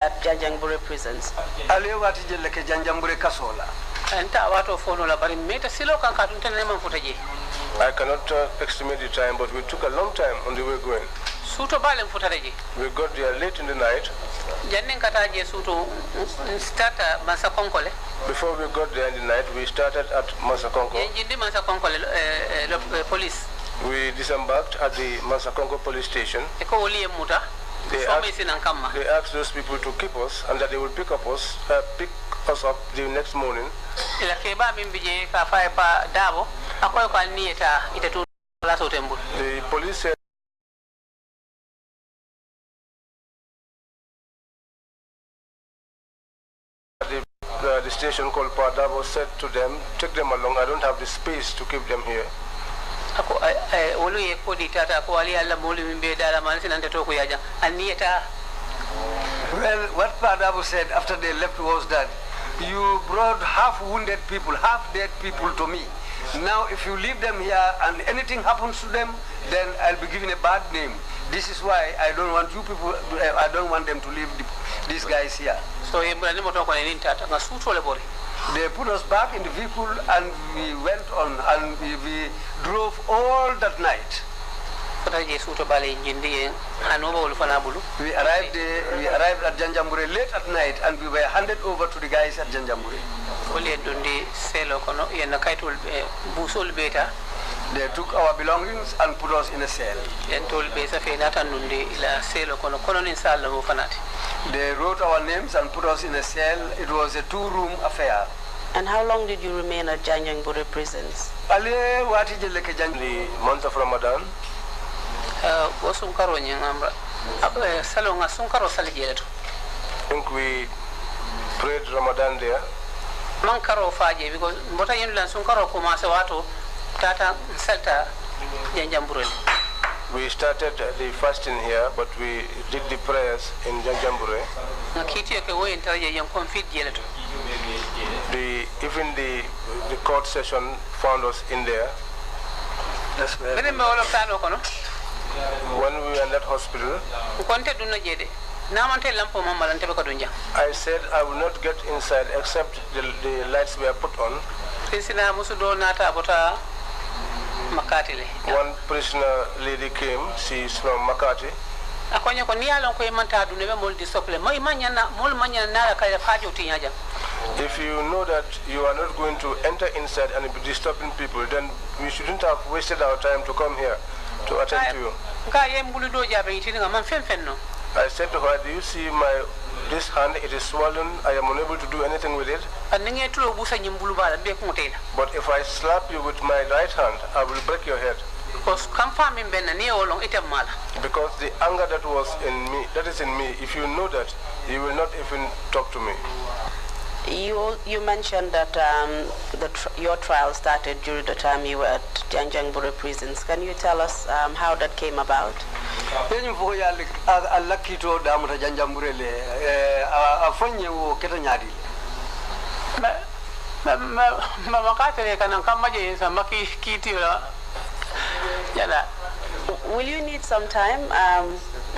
at Janjanbureh prisons? Alewati jelle ke Janjanbureh kasola. Anta wato fono la bari meta silo kan ka tunta ne man futaje. I cannot estimate the time, but we took a long time on the way going. Suto balen futaje. We got there late in the night. Jannen kata je suto starta Mansa Konkole. Before we got there in the night, we started at Mansa Konko. Jindi Mansa Konkole police. We disembarked at the Mansa Konko police station. Eko oli muta. They asked those people to keep us and that they will pick us up the next morning. The police said the station called Padabo said to them, take them along, I don't have the space to keep them here. Well, what Padabo said after they left was that you brought half wounded people, half dead people to me. Now if you leave them here and anything happens to them, then I'll be given a bad name. This is why I don't want you people, I don't want them to leave these guys here. So they put us back in the vehicle and we went on and we drove all that night. We arrived at Janjanbureh late at night and we were handed over to the guys at Janjanbureh. They took our belongings and put us in a cell. They wrote our names and put us in a cell. It was a 2-room affair. And how long did you remain at Janjanbureh prisons? The month of Ramadan. I think we prayed Ramadan there. We started the fasting here, but we did the prayers in Janjanbureh. Even the court session found us in there. When we were in that hospital, I said I will not get inside except the lights were put on. One prisoner lady came, she is from Makati. If you know that you are not going to enter inside and be disturbing people, then we shouldn't have wasted our time to come here to attend to you. I said to her, do you see this hand? It is swollen. I am unable to do anything with it. But if I slap you with my right hand, I will break your head. Because the anger that was in me, that is in me, if you know that, you will not even talk to me. You mentioned that your trial started during the time you were at Janjanbureh prisons. Can you tell us how that came about? Will you need some time,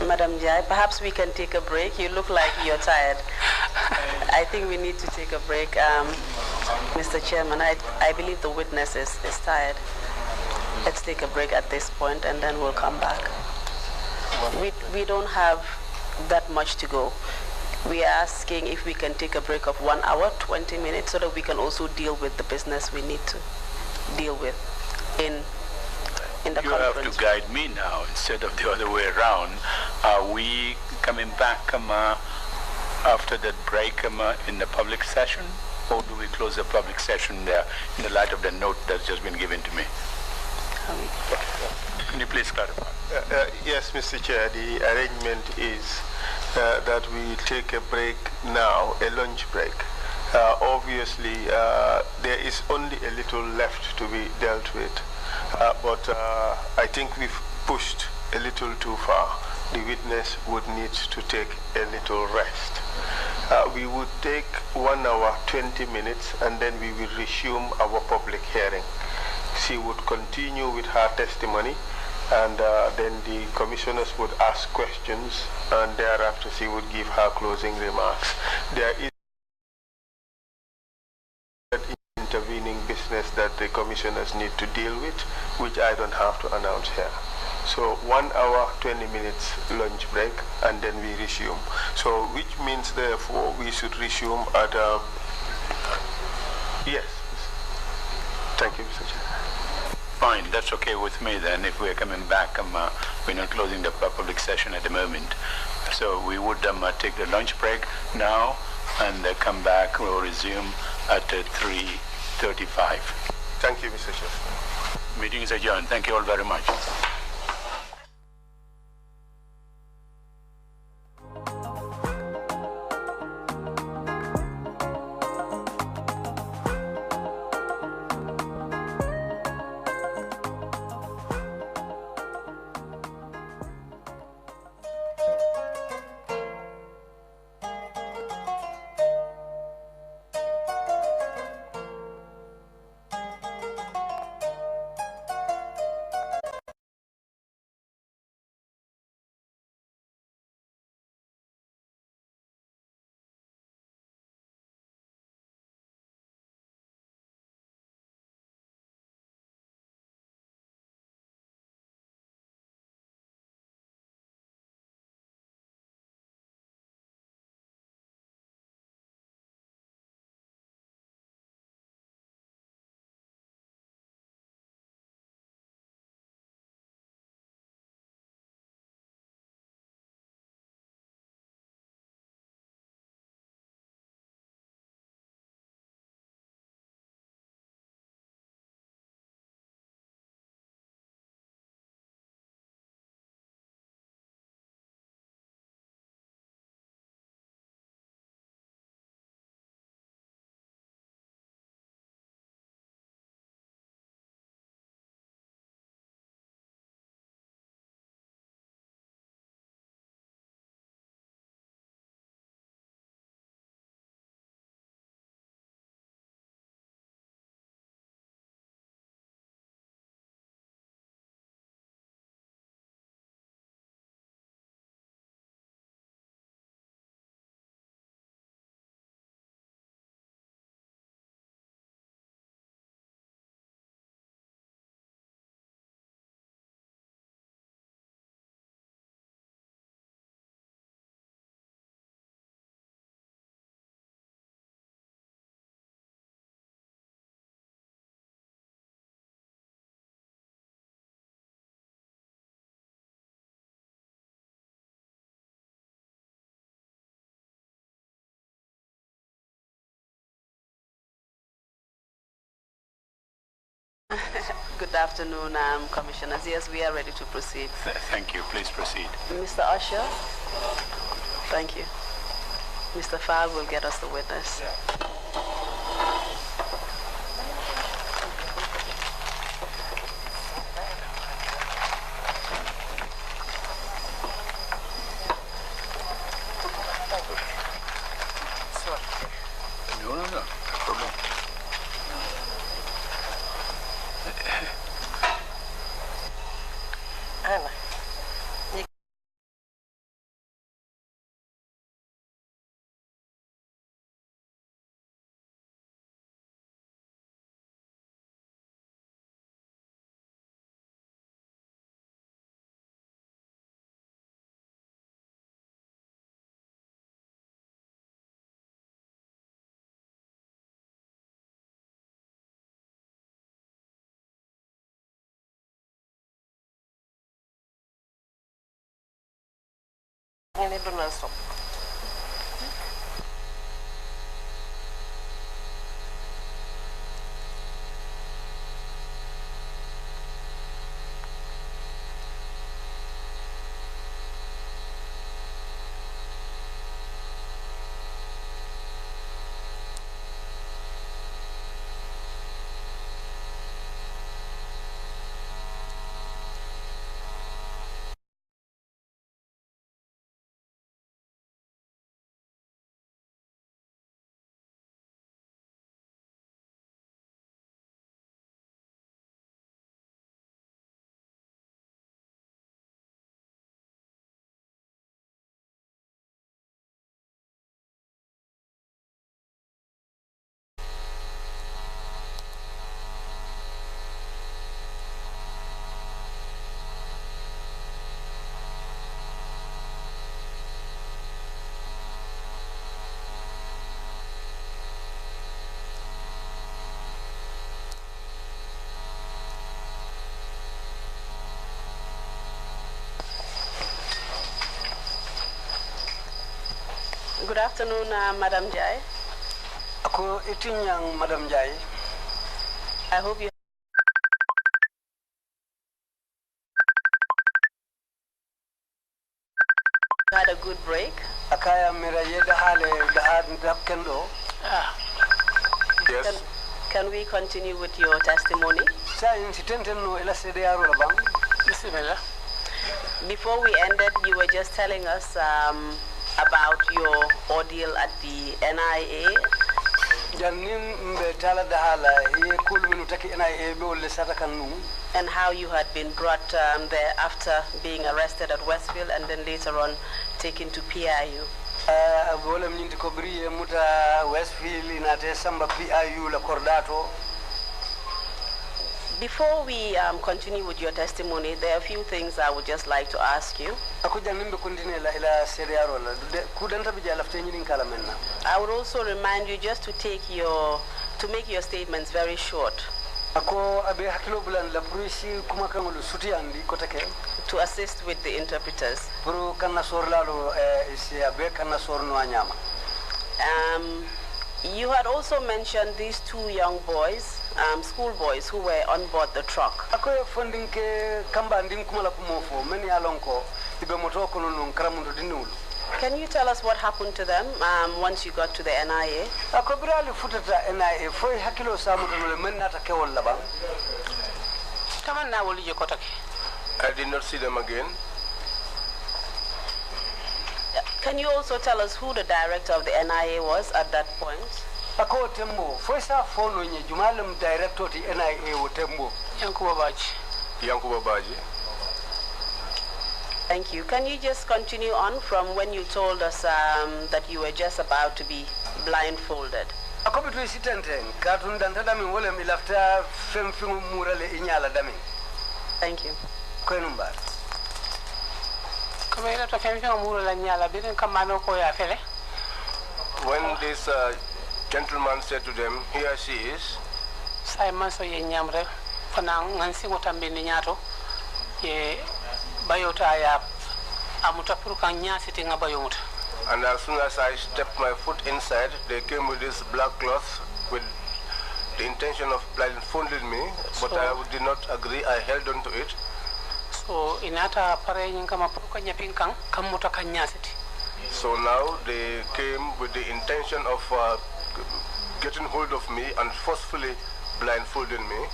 Madam Njie? Perhaps we can take a break. You look like you're tired. I think we need to take a break. Mr. Chairman, I believe the witness is tired. Let's take a break at this point and then we'll come back. We don't have that much to go. We are asking if we can take a break of 1 hour, 20 minutes, so that we can also deal with the business we need to deal with in the you conference. Have to guide me now instead of the other way around. Are we coming back after that break in the public session, or do we close the public session there in the light of the note that's just been given to me? Can you please clarify? Yes, Mr. Chair, the arrangement is that we take a break now, a lunch break. Obviously, there is only a little left to be dealt with, but I think we've pushed a little too far. The witness would need to take a little rest. We would take 1 hour, 20 minutes, and then we will resume our public hearing. She would continue with her testimony, and then the commissioners would ask questions, and thereafter she would give her closing remarks. There is intervening business that the commissioners need to deal with, which I don't have to announce here. So 1 hour, 20 minutes lunch break, and then we resume. So which means therefore we should resume at, yes. Thank you, Mr. Chair. Fine, that's okay with me then. If we're coming back, we're not closing the public session at the moment. So we would take the lunch break now and come back. We'll resume at 3:35. Thank you, Mr. Chair. Meeting is adjourned. Thank you all very much. Good afternoon, Commissioners. Yes, we are ready to proceed. Thank you. Please proceed. Mr. Usher? Thank you. Mr. Fowle will get us the witness. No, no, no. No problem. Ana. Ini Donald Trump. Good afternoon, Madam Njie. Ako itinyang Madam Njie. I hope you had a good break. Akaya mera yeda hale dahad kendo. Yes. Can we continue with your testimony? Sa incidenten no ela sede yaro labang. Bismillah. Before we ended, you were just telling us about your ordeal at the NIA. Janin mbe tala dahala ye kul minu taki NIA be wolle sata kanu. And how you had been brought there after being arrested at Westville and then later on taken to PIU. Bolem nyinti kobriye muta Westville inate samba PIU la Cordato. Before we continue with your testimony, there are a few things I would just like to ask you. I would also remind you just to make your statements very short. To assist with the interpreters. You had also mentioned these two young boys, school boys, who were on board the truck. Can you tell us what happened to them once you got to the NIA? I did not see them again. Can you also tell us who the director of the NIA was at that point? Yankuba Baji. Thank you. Can you just continue on from when you told us that you were just about to be blindfolded? Thank you. When this gentleman said to them, here she is, and as soon as I stepped my foot inside, they came with this black cloth with the intention of blindfolding me, but I did not agree. I held on to it. So now they came with the intention of getting hold of me and forcefully blindfolding me.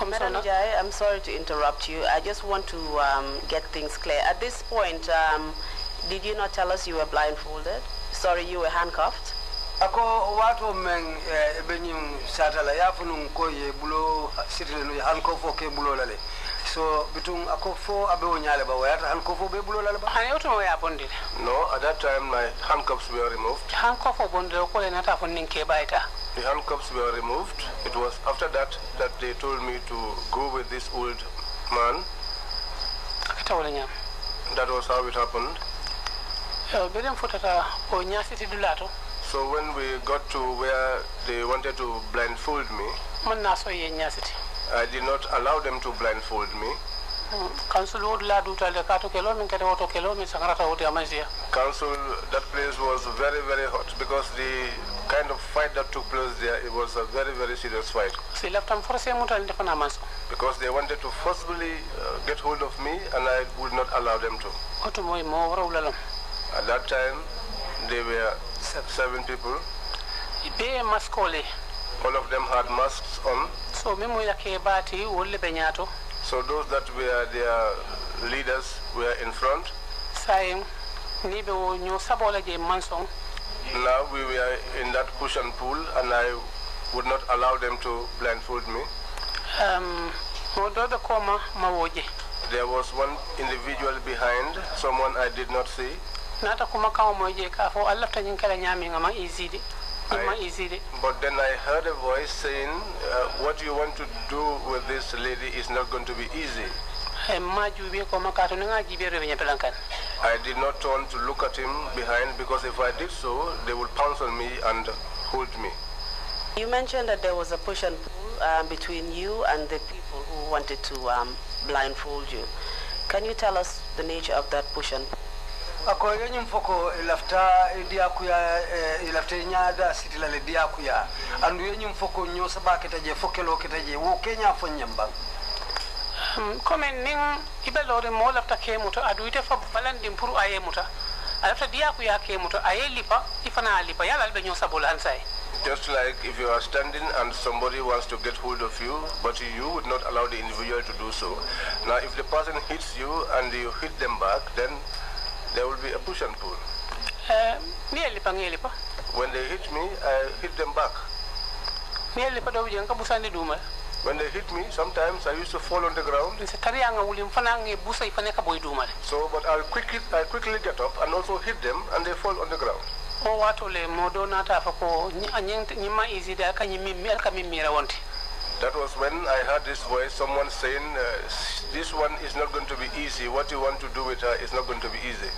Madam Njie, I'm sorry to interrupt you. I just want to get things clear. At this point, did you not tell us you were blindfolded? Sorry, you were handcuffed? Ako watu men benyim satala yafunun koye bulo sitilenu handcuff ke bulo lale. So between ako fo abe onyale ba wayata handcuff be bulo lale ba. No, at that time my handcuffs were removed. The handcuffs were removed. It was after that that they told me to go with this old man. That was how it happened. So when we got to where they wanted to blindfold me, I did not allow them to blindfold me. Council, that place was very, very hot because the kind of fight that took place there, it was a very, very serious fight. Because they wanted to forcibly get hold of me and I would not allow them to. At that time, there were 7 people. All of them had masks on. So those that were their leaders were in front. Now we were in that push and pull and I would not allow them to blindfold me. There was one individual behind, someone I did not see. But then I heard a voice saying, what you want to do with this lady is not going to be easy. I did not turn to look at him behind because if I did so, they would pounce on me and hold me. You mentioned that there was a push and pull between you and the people who wanted to blindfold you. Can you tell us the nature of that push and pull? ako yenyum foko lafta diakuya lafta nyaada sitila le diakuya andu yenyum foko nyo sabake taje fokelo ketaje wo kenya fo nyamba comme ning ibelore mo lafta ke moto adu ite fa balandi pour aye muta lafta diakuya ke moto aye lipa ifana lipa yala be nyo sabol hansai. Just like if you are standing and somebody wants to get hold of you, but you would not allow the individual to do so. Now, if the person hits you and you hit them back, then there will be a push and pull. When they hit me, I hit them back. When they hit me, sometimes I used to fall on the ground. So, but I quickly get up and also hit them, and they fall on the ground. That was when I heard this voice, someone saying, this one is not going to be easy. What you want to do with her is not going to be easy.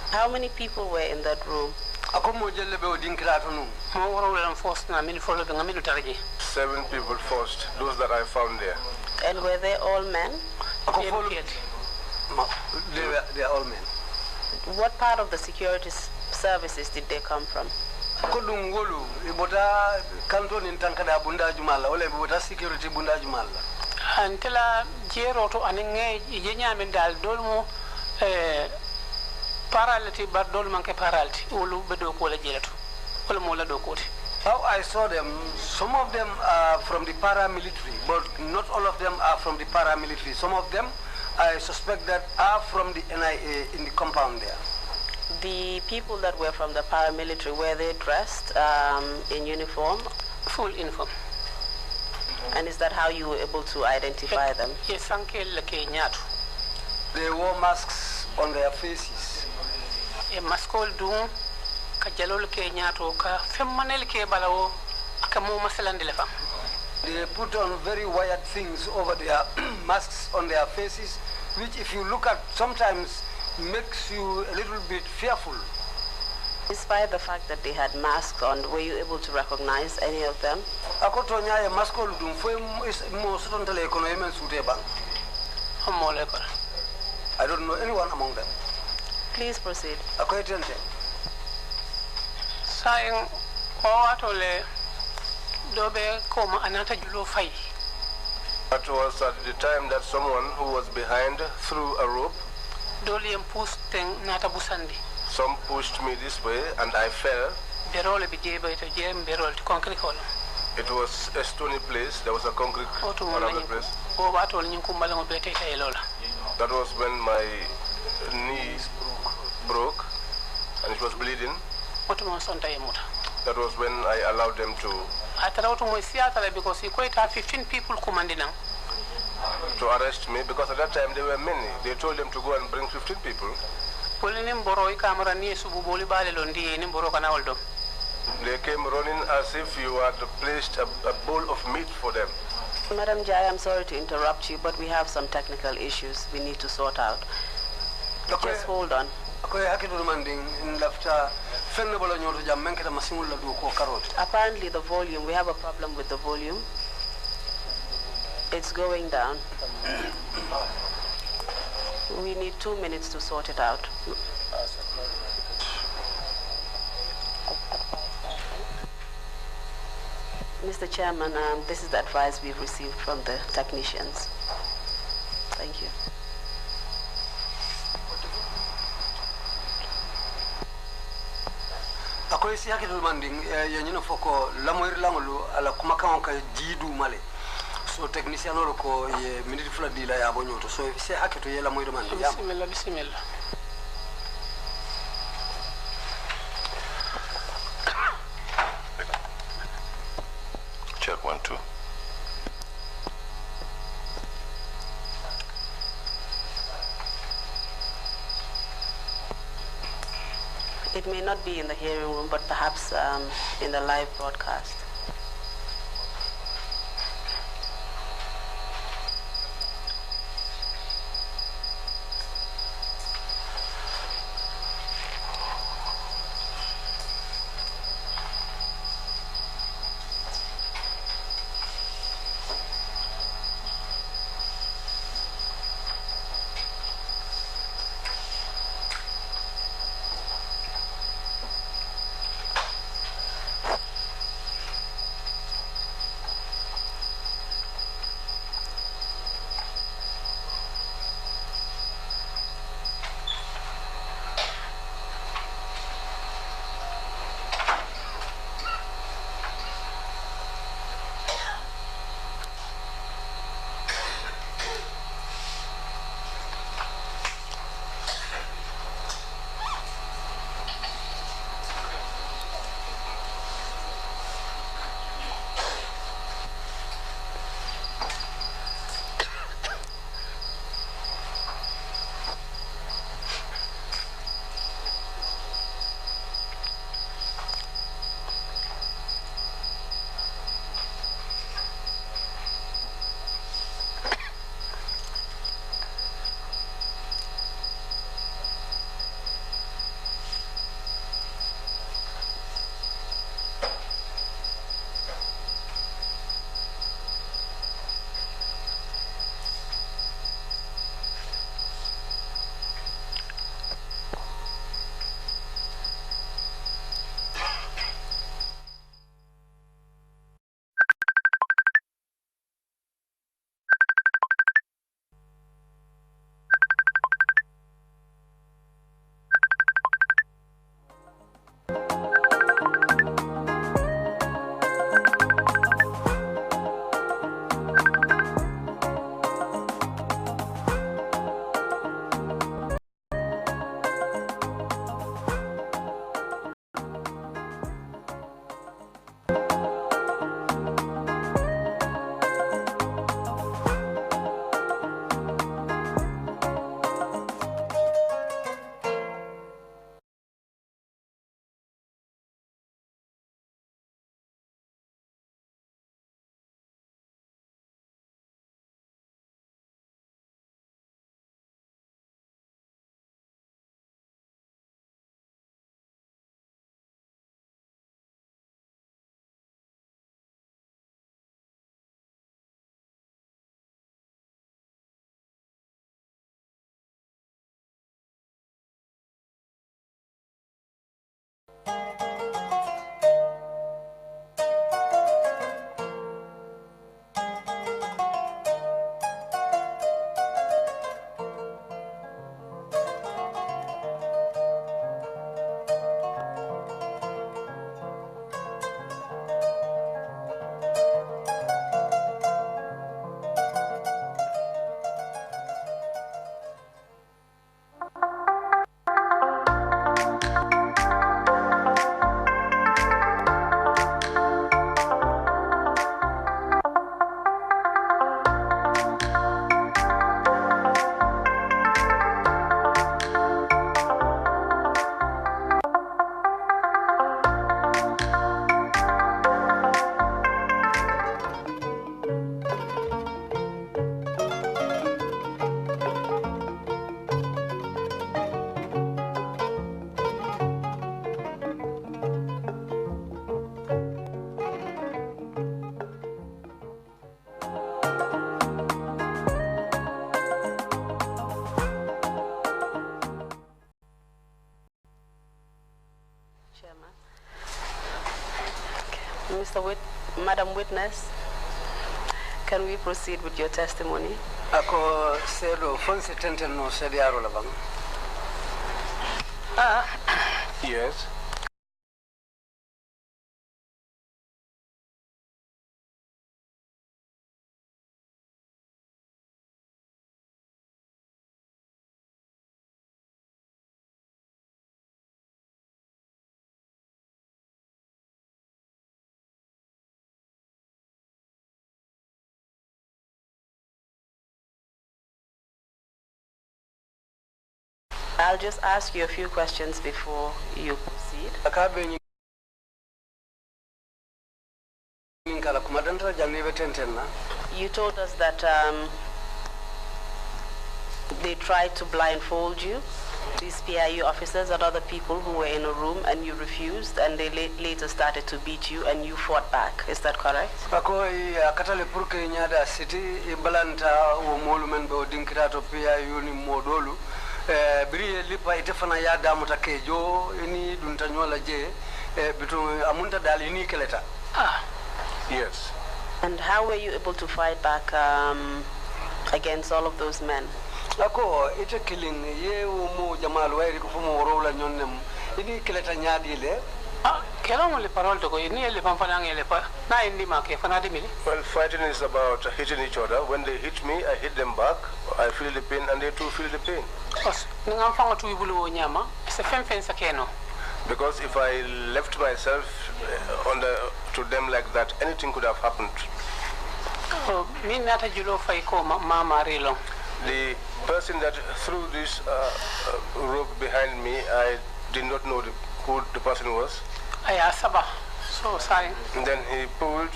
How many people were in that room? 7 people first, those that I found there. And were they all men? They are all men. What part of the security services did they come from? Kodungolu ibota kanton intankada bunda jumala ole ibota security bunda jumala antela jero to anenge yenyame dal dolmo parality bar dol manke parality wolu bedo ko la jelato wala mo la do ko. How I saw them, some of them are from the paramilitary, but not all of them are from the paramilitary. Some of them I suspect that are from the NIA in the compound there. The people that were from the paramilitary, were they dressed in uniform? Full uniform. And is that how you were able to identify them? Yes, they wore masks on their faces. They put on very wired things over their masks on their faces, which if you look at sometimes makes you a little bit fearful. Despite the fact that they had masks on, were you able to recognize any of them? I don't know anyone among them. Please proceed. Saying That was at the time that someone who was behind threw a rope. Some pushed me this way and I fell. It was a stony place. There was a concrete around the place. That was when my knee broke and it was bleeding. That was when I allowed them to arrest me, because at that time there were many. They told them to go and bring 15 people. They came running as if you had placed a bowl of meat for them. Madam Njie, I'm sorry to interrupt you, but we have some technical issues we need to sort out. Just hold on. Apparently the volume, we have a problem with the volume. It's going down. We need 2 minutes to sort it out. Mr. Chairman, this is the advice we've received from the technicians. Thank you. Akoy si hakitul manding yenyino foko lamoir langolu ala kumaka ka jidu male. So technician oro ko ye minute fula dila ya bonyoto. So si hakitu ye lamoir manding. Bismillah, bismillah. Check 1, 2. It may not be in the hearing room, but perhaps in the live broadcast. Chairman. Okay. Madam Witness, can we proceed with your testimony? Ako sedo fonse tenten no sedi aro labang. Yes. I'll just ask you a few questions before you proceed. You told us that they tried to blindfold you, these PIU officers and other people who were in a room, and you refused, and they later started to beat you, and you fought back. Is that correct? Katale purke nyada city ibalanta wo molumen be dinkirato PIU ni modolu. Biri lipa itefana ya damu takejo ini duntanyola je bitu amunta dali ni keleta. Yes. And how were you able to fight back against all of those men? Ako ite killing ye mo jamal wairi ko fumo rola nyonnem ini keleta nyadi le. Kela le parole to ko ini le pamfana ngele pa na indi ma ke fana de mili. Well, fighting is about hitting each other. When they hit me, I hit them back. I feel the pain and they too feel the pain. Because if I left myself to them like that, anything could have happened. The person that threw this rope behind me, I did not know who the person was. So sorry. And then he pulled,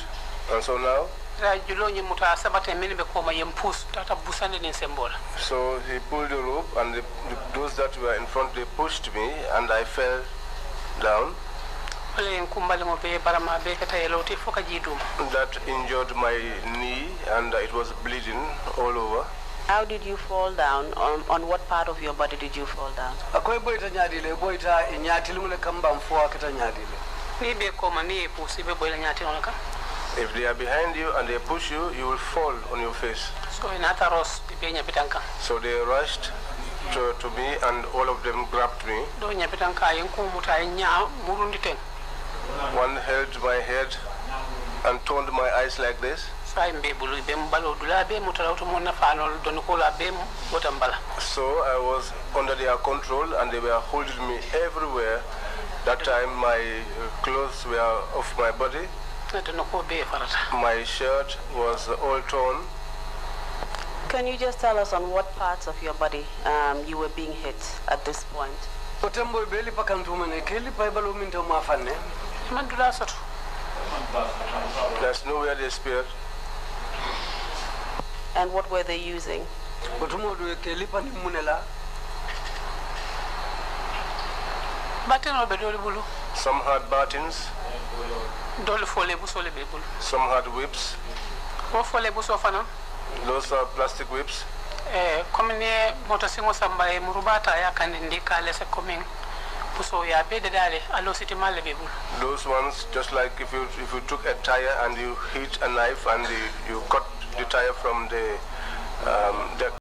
and so now. So he pulled the rope, and those that were in front, they pushed me, and I fell down. That injured my knee, and it was bleeding all over. How did you fall down? On what part of your body did you fall down? If they are behind you and they push you, you will fall on your face. So they rushed to me, and all of them grabbed me. One held my head and turned my eyes like this. So I was under their control, and they were holding me everywhere. That time my clothes were off my body. My shirt was all torn. Can you just tell us on what parts of your body you were being hit at this point? There's nowhere they spared. And what were they using? Some had battens. Some had whips. Those are plastic whips. Those ones, just like if you took a tire and you hit a knife and you cut the tire from the deck.